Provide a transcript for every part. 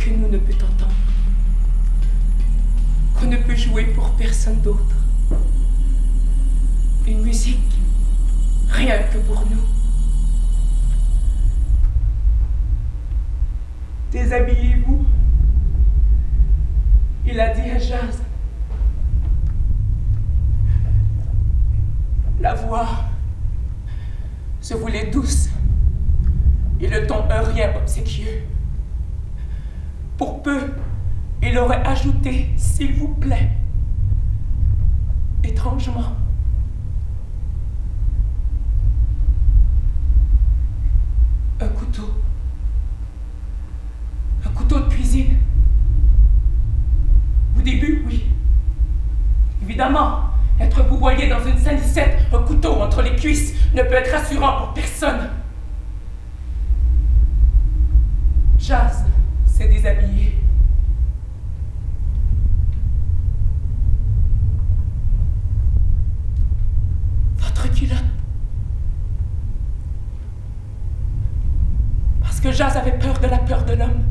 que nous ne peut entendre, qu'on ne peut jouer pour personne d'autre. Une musique, rien que pour nous. Déshabillez-vous. Il a dit à Jazz. La voix se voulait douce et le ton heurien obséquieux. Pour peu, il aurait ajouté « s'il vous plaît ». Étrangement, un couteau de cuisine. Au début, oui. Évidemment, être bouvoyé dans une salissette, un couteau entre les cuisses, ne peut être rassurant pour personne. Jazz s'est déshabillé. Votre culotte. Parce que Jazz avait peur de la peur de l'homme.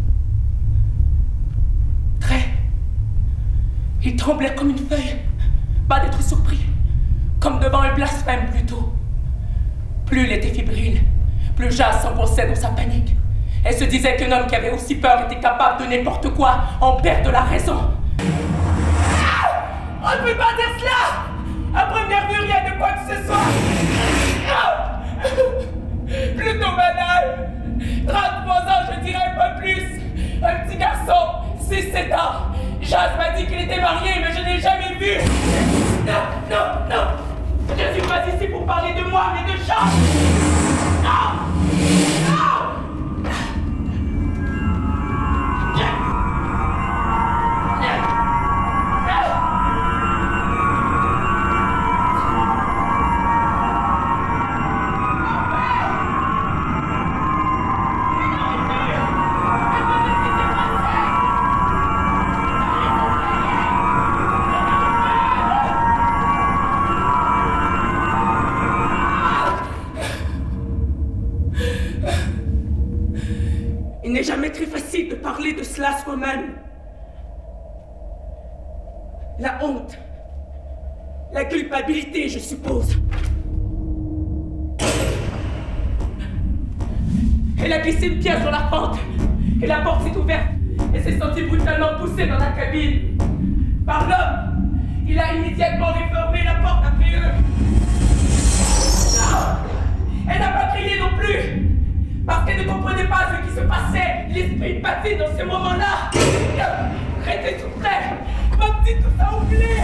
Très. Il tremblait comme une feuille. Pas d'être surpris. Comme devant un blasphème plutôt. Plus il était fébrile, plus Jazz s'enfonçait dans sa panique. Elle se disait qu'un homme qui avait aussi peur était capable de n'importe quoi en perte de la raison. On ne peut pas dire cela! À première vue, rien de quoi que ce soit! Plutôt banal! 33 ans, je dirais pas plus! Un petit garçon, 6-7 ans! Jazz m'a dit qu'il était marié, mais je ne l'ai jamais vu! Non, non, non! Je ne suis pas ici pour parler de moi, mais de Jazz! Non! Non! Il n'est jamais très facile de parler de cela soi-même. La honte, la culpabilité, je suppose. Elle a glissé une pierre sur la pente et la porte s'est ouverte. Elle s'est sentie brutalement poussée dans la cabine. Par l'homme, il a immédiatement refermé la porte après eux. Non! Elle n'a pas crié non plus! Parce qu'elle ne comprenait pas ce qui se passait, l'esprit battait dans ces moments-là. Restez tout près, ma petite tout ça oublié.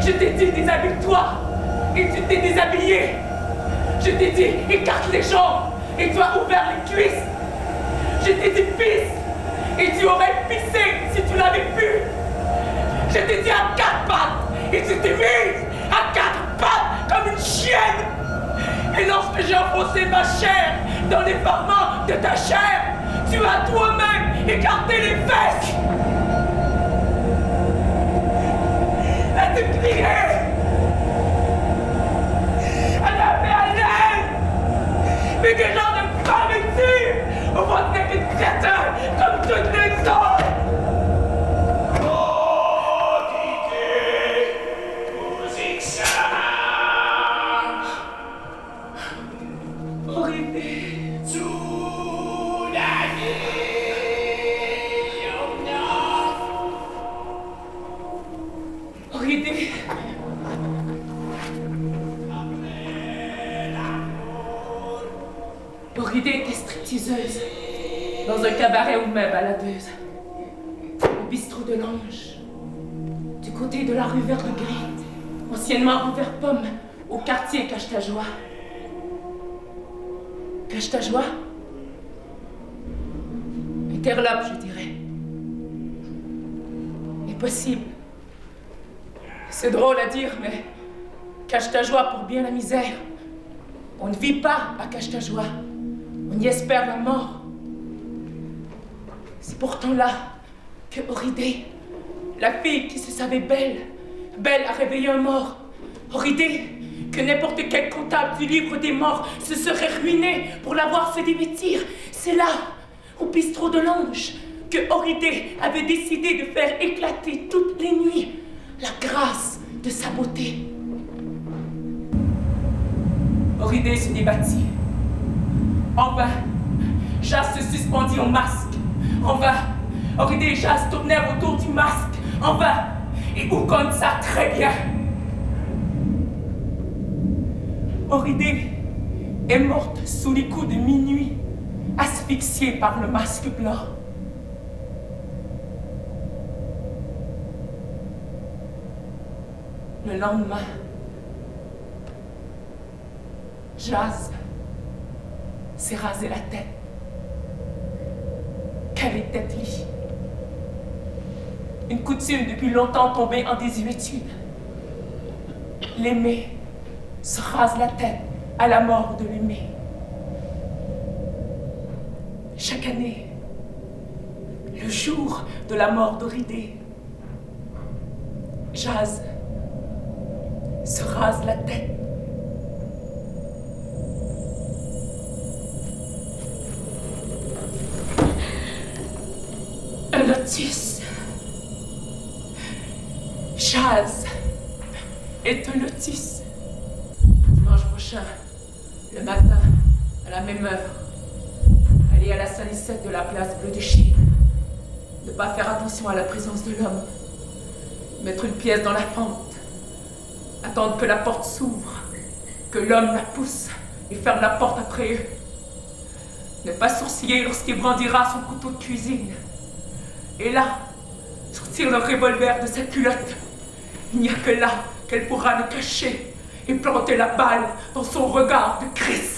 Je t'ai dit, déshabille-toi. Et tu t'es déshabillé. Je t'ai dit, écarte les jambes. Et tu as ouvert les cuisses. Je t'ai dit, pisse. Et tu aurais pissé si tu l'avais pu. Je t'ai dit à 4 pattes. Et tu t'es mise à 4 pattes comme une chienne. Et lorsque j'ai enfoncé ma chair dans les ferments de ta chair, tu as toi-même écarté les fesses. Là, tu criais. Mais quel genre de femme es-tu? On va te faire une créature comme toutes les autres! Oh, musique ça! Horrible! Horrible! Orchidée était stripteaseuse, dans un cabaret ou même baladeuse, au bistrot de l'Ange, du côté de la rue Vert de Gris, anciennement rue Vert Pomme, au quartier Cache-ta-Joie. Cache-ta-Joie? Interlope, je dirais. Impossible. C'est drôle à dire, mais Cache-ta-Joie pour bien la misère. On ne vit pas à Cache-ta-Joie. On y espère la mort. C'est pourtant là que Oridé, la fille qui se savait belle, a réveillé un mort. Oridé, que n'importe quel comptable du livre des morts se serait ruiné pour la voir se dévêtir. C'est là, au bistrot de l'Ange, que Oridé avait décidé de faire éclater toutes les nuits la grâce de sa beauté. Oridé se débattit. En vain, Jas se suspendit au masque. En vain, Oridé et Jas tournèrent autour du masque. En vain, et Oukon ça très bien. Oridé est morte sous les coups de minuit, asphyxiée par le masque blanc. Le lendemain, Jas s'est rasé la tête. Quelle était-il? Une coutume depuis longtemps tombée en désuétude. L'aimé se rase la tête à la mort de l'aimé. Chaque année, le jour de la mort d'Oridé, Jas se rase la tête. Un lotus. Jas est un lotus. Dimanche prochain, le matin, à la même heure, aller à la salissette de la place Bleue de Chine. Ne pas faire attention à la présence de l'homme. Mettre une pièce dans la fente. Attendre que la porte s'ouvre, que l'homme la pousse et ferme la porte après eux. Ne pas sourciller lorsqu'il brandira son couteau de cuisine. Et là, sortir le revolver de sa culotte. Il n'y a que là qu'elle pourra le cacher et planter la balle dans son regard de Christ.